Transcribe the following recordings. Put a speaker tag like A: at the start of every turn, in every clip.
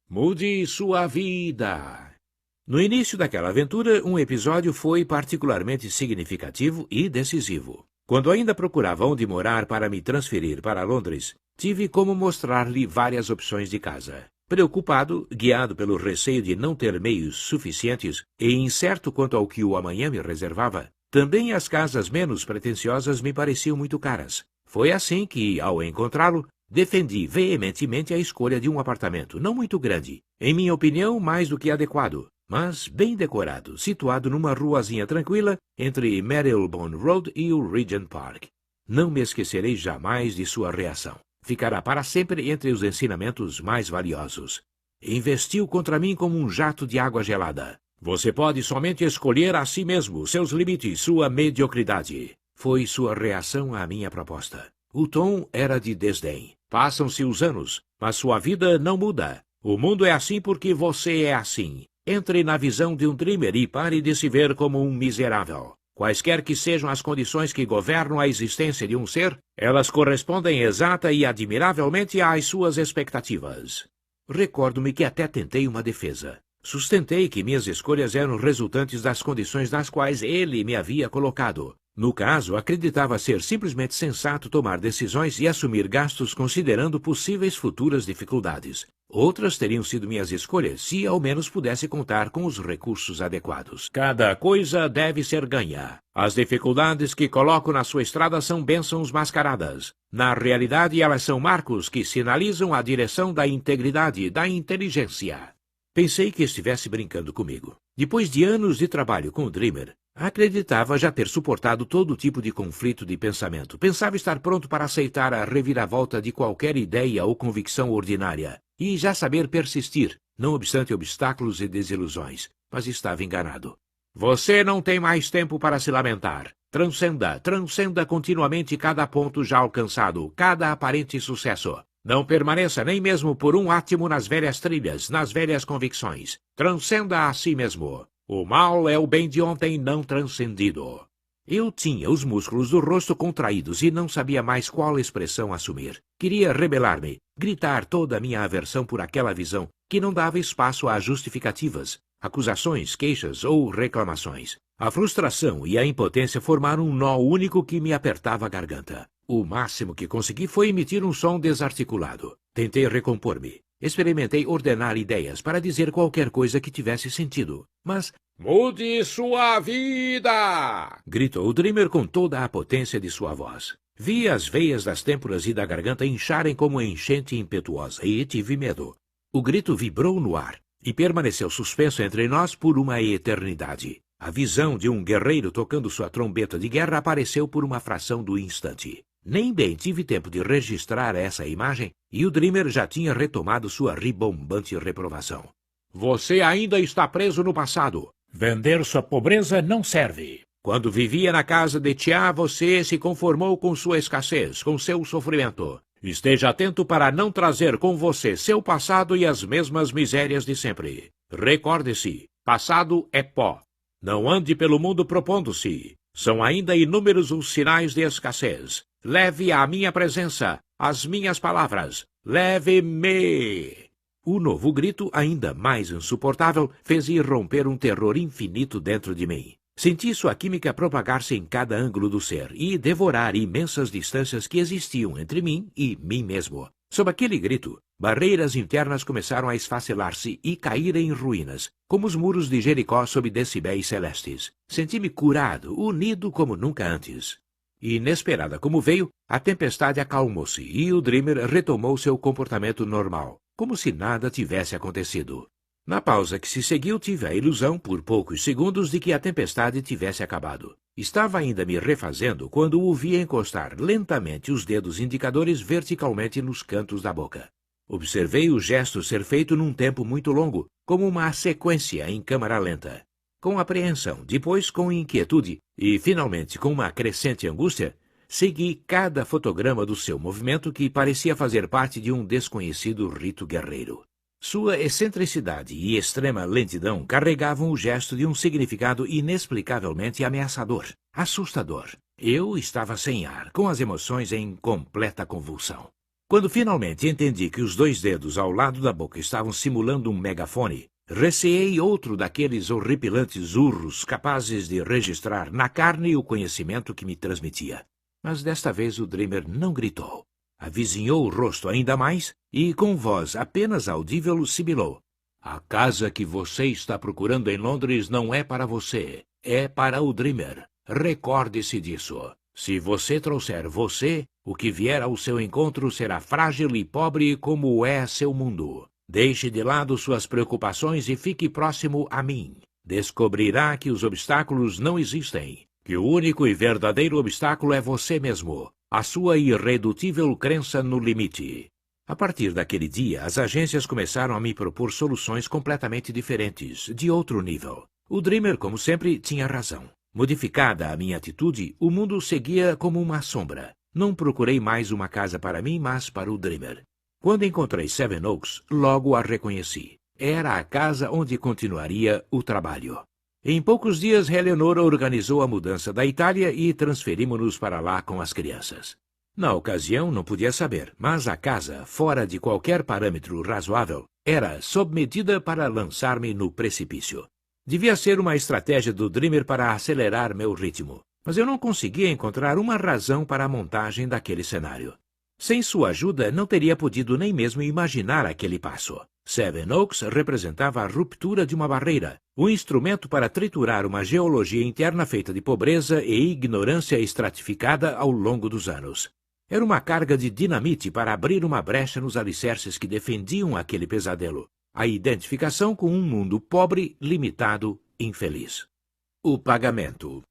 A: Mude sua vida. No início daquela aventura, um episódio foi particularmente significativo e decisivo. Quando ainda procurava onde morar para me transferir para Londres, tive como mostrar-lhe várias opções de casa. Preocupado, guiado pelo receio de não ter meios suficientes e incerto quanto ao que o amanhã me reservava, também as casas menos pretensiosas me pareciam muito caras. Foi assim que, ao encontrá-lo, defendi veementemente a escolha de um apartamento não muito grande, em minha opinião mais do que adequado, mas bem decorado, situado numa ruazinha tranquila entre Marylebone Road e o Regent Park. Não me esquecerei jamais de sua reação. Ficará para sempre entre os ensinamentos mais valiosos. Investiu contra mim como um jato de água gelada. Você pode somente escolher a si mesmo seus limites, sua mediocridade. Foi sua reação à minha proposta. O tom era de desdém. Passam-se os anos, mas sua vida não muda. O mundo é assim porque você é assim. Entre na visão de um dreamer e pare de se ver como um miserável. Quaisquer que sejam as condições que governam a existência de um ser, elas correspondem exata e admiravelmente às suas expectativas. Recordo-me que até tentei uma defesa. Sustentei que minhas escolhas eram resultantes das condições nas quais ele me havia colocado. No caso, acreditava ser simplesmente sensato tomar decisões e assumir gastos considerando possíveis futuras dificuldades. Outras teriam sido minhas escolhas se ao menos pudesse contar com os recursos adequados. Cada coisa deve ser ganha. As dificuldades que coloco na sua estrada são bênçãos mascaradas. Na realidade, elas são marcos que sinalizam a direção da integridade e da inteligência. Pensei que estivesse brincando comigo. Depois de anos de trabalho com o Dreamer, acreditava já ter suportado todo tipo de conflito de pensamento. Pensava estar pronto para aceitar a reviravolta de qualquer ideia ou convicção ordinária. E já saber persistir, não obstante obstáculos e desilusões. Mas estava enganado. Você não tem mais tempo para se lamentar. Transcenda continuamente cada ponto já alcançado, cada aparente sucesso. Não permaneça nem mesmo por um átimo nas velhas trilhas, nas velhas convicções. Transcenda a si mesmo. O mal é o bem de ontem não transcendido. Eu tinha os músculos do rosto contraídos e não sabia mais qual expressão assumir. Queria rebelar-me, gritar toda a minha aversão por aquela visão que não dava espaço a justificativas, acusações, queixas ou reclamações. A frustração e a impotência formaram um nó único que me apertava a garganta. O máximo que consegui foi emitir um som desarticulado. Tentei recompor-me. Experimentei ordenar ideias para dizer qualquer coisa que tivesse sentido. Mas... Mude sua vida! Gritou o Dreamer com toda a potência de sua voz. Vi as veias das têmporas e da garganta incharem como enchente impetuosa e tive medo. O grito vibrou no ar e permaneceu suspenso entre nós por uma eternidade. A visão de um guerreiro tocando sua trombeta de guerra apareceu por uma fração do instante. Nem bem tive tempo de registrar essa imagem e o Dreamer já tinha retomado sua ribombante reprovação. Você ainda está preso no passado. Vender sua pobreza não serve. Quando vivia na casa de Tia, você se conformou com sua escassez, com seu sofrimento. Esteja atento para não trazer com você seu passado e as mesmas misérias de sempre. Recorde-se, passado é pó. Não ande pelo mundo propondo-se. São ainda inúmeros os sinais de escassez. Leve a minha presença, as minhas palavras. Leve-me! O novo grito, ainda mais insuportável, fez irromper um terror infinito dentro de mim. Senti sua química propagar-se em cada ângulo do ser e devorar imensas distâncias que existiam entre mim e mim mesmo. Sob aquele grito, barreiras internas começaram a esfacelar-se e cair em ruínas, como os muros de Jericó sob decibéis celestes. Senti-me curado, unido como nunca antes. Inesperada como veio, a tempestade acalmou-se e o Dreamer retomou seu comportamento normal, como se nada tivesse acontecido. Na pausa que se seguiu, tive a ilusão, por poucos segundos, de que a tempestade tivesse acabado. Estava ainda me refazendo quando o vi encostar lentamente os dedos indicadores verticalmente nos cantos da boca. Observei o gesto ser feito num tempo muito longo, como uma sequência em câmara lenta. Com apreensão, depois com inquietude e, finalmente, com uma crescente angústia, segui cada fotograma do seu movimento que parecia fazer parte de um desconhecido rito guerreiro. Sua excentricidade e extrema lentidão carregavam o gesto de um significado inexplicavelmente ameaçador, assustador. Eu estava sem ar, com as emoções em completa convulsão. Quando finalmente entendi que os 2 dedos ao lado da boca estavam simulando um megafone, receei outro daqueles horripilantes urros capazes de registrar na carne o conhecimento que me transmitia. Mas desta vez o Dreamer não gritou. Avizinhou o rosto ainda mais e, com voz apenas audível, sibilou. A casa que você está procurando em Londres não é para você, é para o Dreamer. Recorde-se disso. Se você trouxer você, o que vier ao seu encontro será frágil e pobre como é seu mundo. Deixe de lado suas preocupações e fique próximo a mim. Descobrirá que os obstáculos não existem, que o único e verdadeiro obstáculo é você mesmo, a sua irredutível crença no limite. A partir daquele dia, as agências começaram a me propor soluções completamente diferentes, de outro nível. O Dreamer, como sempre, tinha razão. Modificada a minha atitude, o mundo seguia como uma sombra. Não procurei mais uma casa para mim, mas para o Dreamer. Quando encontrei Sevenoaks, logo a reconheci. Era a casa onde continuaria o trabalho. Em poucos dias, Eleanor organizou a mudança da Itália e transferimos-nos para lá com as crianças. Na ocasião, não podia saber, mas a casa, fora de qualquer parâmetro razoável, era sob medida para lançar-me no precipício. Devia ser uma estratégia do Dreamer para acelerar meu ritmo, mas eu não conseguia encontrar uma razão para a montagem daquele cenário. Sem sua ajuda, não teria podido nem mesmo imaginar aquele passo. Sevenoaks representava a ruptura de uma barreira, um instrumento para triturar uma geologia interna feita de pobreza e ignorância estratificada ao longo dos anos. Era uma carga de dinamite para abrir uma brecha nos alicerces que defendiam aquele pesadelo, a identificação com um mundo pobre, limitado, infeliz. O pagamento.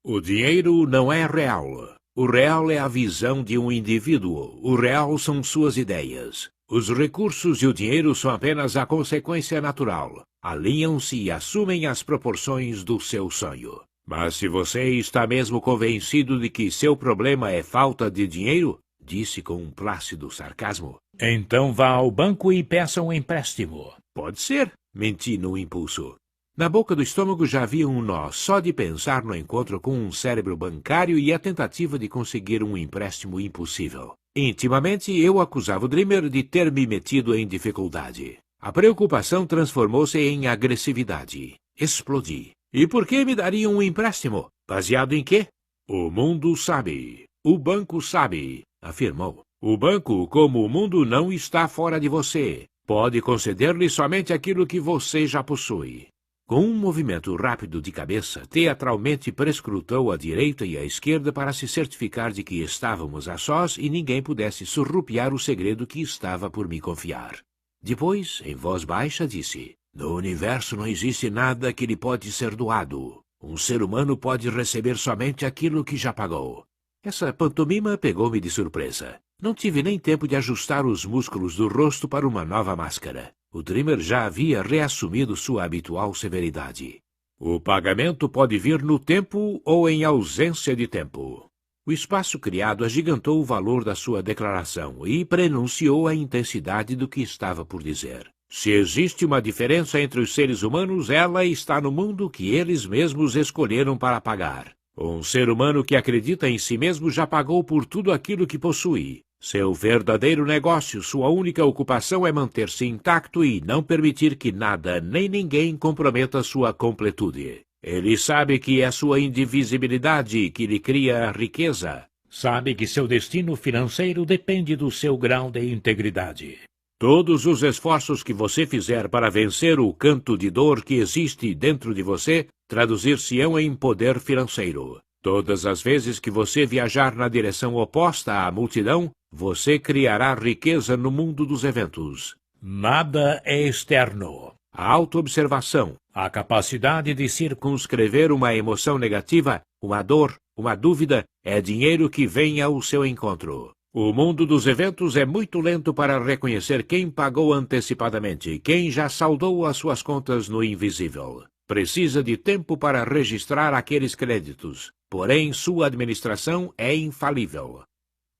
A: O dinheiro não é real. O real é a visão de um indivíduo. O real são suas ideias. Os recursos e o dinheiro são apenas a consequência natural. Alinham-se e assumem as proporções do seu sonho. Mas se você está mesmo convencido de que seu problema é falta de dinheiro, disse com um plácido sarcasmo, então vá ao banco e peça um empréstimo. Pode ser, menti no impulso. Na boca do estômago já havia um nó só de pensar no encontro com um cérebro bancário e a tentativa de conseguir um empréstimo impossível. Intimamente, eu acusava o Dreamer de ter me metido em dificuldade. A preocupação transformou-se em agressividade. Explodi. E por que me dariam um empréstimo? Baseado em quê? O mundo sabe. O banco sabe, afirmou. O banco, como o mundo, não está fora de você. Pode conceder-lhe somente aquilo que você já possui. Com um movimento rápido de cabeça, teatralmente prescrutou a direita e a esquerda para se certificar de que estávamos a sós e ninguém pudesse surrupiar o segredo que estava por me confiar. Depois, em voz baixa, disse, no universo não existe nada que lhe pode ser doado. Um ser humano pode receber somente aquilo que já pagou. Essa pantomima pegou-me de surpresa. Não tive nem tempo de ajustar os músculos do rosto para uma nova máscara. O Dreamer já havia reassumido sua habitual severidade. O pagamento pode vir no tempo ou em ausência de tempo. O espaço criado agigantou o valor da sua declaração e prenunciou a intensidade do que estava por dizer. Se existe uma diferença entre os seres humanos, ela está no mundo que eles mesmos escolheram para pagar. Um ser humano que acredita em si mesmo já pagou por tudo aquilo que possui. Seu verdadeiro negócio, sua única ocupação é manter-se intacto e não permitir que nada nem ninguém comprometa sua completude. Ele sabe que é sua indivisibilidade que lhe cria a riqueza. Sabe que seu destino financeiro depende do seu grau de integridade. Todos os esforços que você fizer para vencer o canto de dor que existe dentro de você traduzir-se-ão em poder financeiro. Todas as vezes que você viajar na direção oposta à multidão, você criará riqueza no mundo dos eventos. Nada é externo. A autoobservação, a capacidade de circunscrever uma emoção negativa, uma dor, uma dúvida, é dinheiro que vem ao seu encontro. O mundo dos eventos é muito lento para reconhecer quem pagou antecipadamente, quem já saldou as suas contas no invisível. Precisa de tempo para registrar aqueles créditos, porém sua administração é infalível.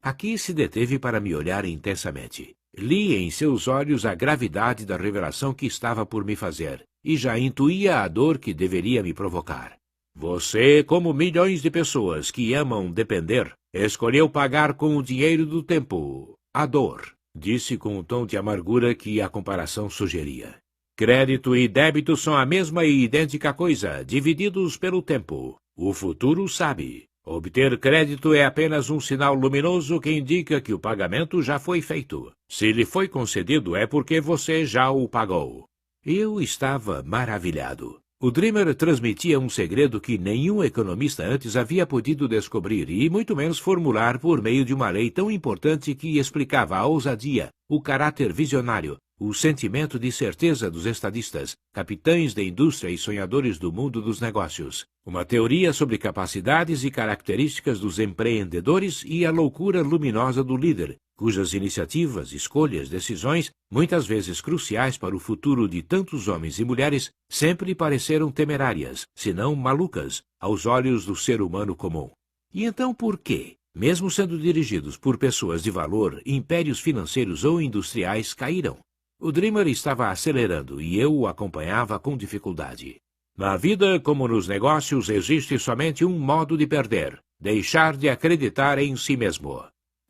A: Aqui se deteve para me olhar intensamente. Li em seus olhos a gravidade da revelação que estava por me fazer, e já intuía a dor que deveria me provocar. Você, como milhões de pessoas que amam depender, escolheu pagar com o dinheiro do tempo. a dor, disse com um tom de amargura que a comparação sugeria. Crédito e débito são a mesma e idêntica coisa, divididos pelo tempo. O futuro sabe. Obter crédito é apenas um sinal luminoso que indica que o pagamento já foi feito. Se lhe foi concedido é porque você já o pagou. Eu estava maravilhado. O Dreamer transmitia um segredo que nenhum economista antes havia podido descobrir e muito menos formular por meio de uma lei tão importante que explicava a ousadia, o caráter visionário, o sentimento de certeza dos estadistas, capitães da indústria e sonhadores do mundo dos negócios. Uma teoria sobre capacidades e características dos empreendedores e a loucura luminosa do líder, cujas iniciativas, escolhas, decisões, muitas vezes cruciais para o futuro de tantos homens e mulheres, sempre pareceram temerárias, se não malucas, aos olhos do ser humano comum. E então por quê? Mesmo sendo dirigidos por pessoas de valor, impérios financeiros ou industriais caíram. O Dreamer estava acelerando e eu o acompanhava com dificuldade. Na vida, como nos negócios, existe somente um modo de perder: deixar de acreditar em si mesmo.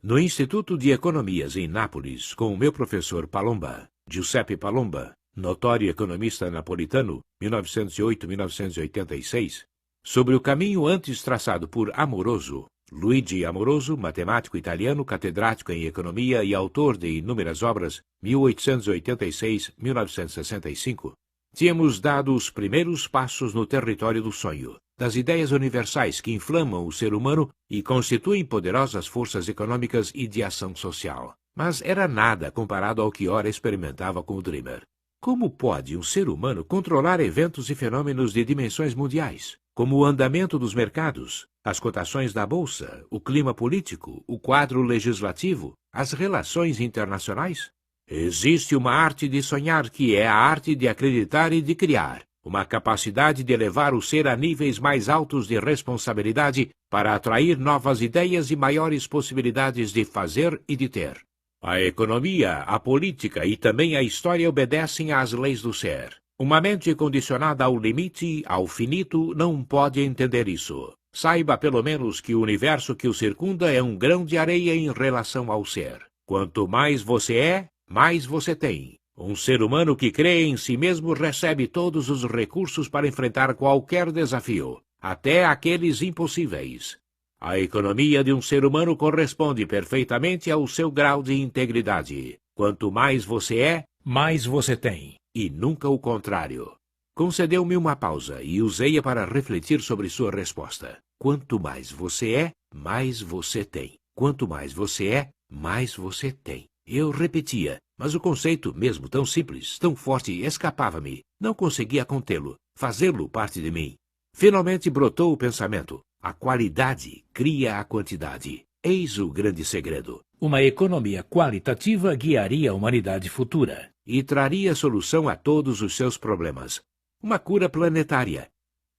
A: No Instituto de Economias em Nápoles, com o meu professor Palomba, Giuseppe Palomba, notório economista napolitano, 1908-1986, sobre o caminho antes traçado por Amoroso, Luigi Amoroso, matemático italiano, catedrático em economia e autor de inúmeras obras, 1886-1965, tínhamos dado os primeiros passos no território do sonho, das ideias universais que inflamam o ser humano e constituem poderosas forças econômicas e de ação social. Mas era nada comparado ao que ora experimentava com o Dreamer. Como pode um ser humano controlar eventos e fenômenos de dimensões mundiais, como o andamento dos mercados, as cotações da bolsa, o clima político, o quadro legislativo, as relações internacionais? Existe uma arte de sonhar que é a arte de acreditar e de criar, uma capacidade de elevar o ser a níveis mais altos de responsabilidade para atrair novas ideias e maiores possibilidades de fazer e de ter. A economia, a política e também a história obedecem às leis do ser. Uma mente condicionada ao limite, ao finito, não pode entender isso. Saiba pelo menos que o universo que o circunda é um grão de areia em relação ao ser. Quanto mais você é, mais você tem. Um ser humano que crê em si mesmo recebe todos os recursos para enfrentar qualquer desafio, até aqueles impossíveis. A economia de um ser humano corresponde perfeitamente ao seu grau de integridade. Quanto mais você é, mais você tem, e nunca o contrário. Concedeu-me uma pausa e usei-a para refletir sobre sua resposta. Quanto mais você é, mais você tem. Quanto mais você é, mais você tem. Eu repetia, mas o conceito, mesmo tão simples, tão forte, escapava-me. Não conseguia contê-lo, fazê-lo parte de mim. Finalmente brotou o pensamento. A qualidade cria a quantidade. Eis o grande segredo.
B: Uma economia qualitativa guiaria a humanidade futura
A: e traria solução a todos os seus problemas. Uma cura planetária.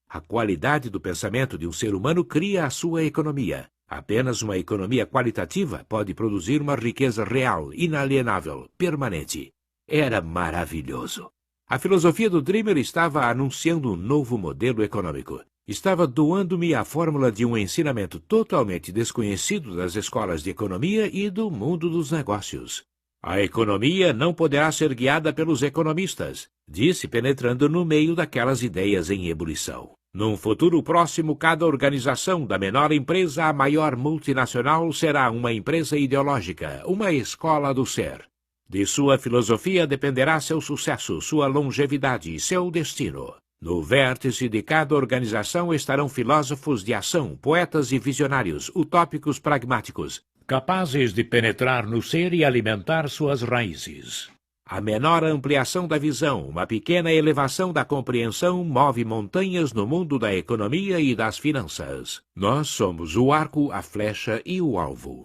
A: A qualidade do pensamento de um ser humano cria a sua economia. Apenas uma economia qualitativa pode produzir uma riqueza real, inalienável, permanente. Era maravilhoso. A filosofia do Dreamer estava anunciando um novo modelo econômico. Estava doando-me a fórmula de um ensinamento totalmente desconhecido das escolas de economia e do mundo dos negócios. A economia não poderá ser guiada pelos economistas, disse penetrando no meio daquelas ideias em ebulição. Num futuro próximo, cada organização, da menor empresa à maior multinacional, será uma empresa ideológica, uma escola do ser. De sua filosofia dependerá seu sucesso, sua longevidade e seu destino. No vértice de cada organização estarão filósofos de ação, poetas e visionários, utópicos pragmáticos,
B: capazes de penetrar no ser e alimentar suas raízes.
A: A menor ampliação da visão, uma pequena elevação da compreensão move montanhas no mundo da economia e das finanças. Nós somos o arco, a flecha e o alvo.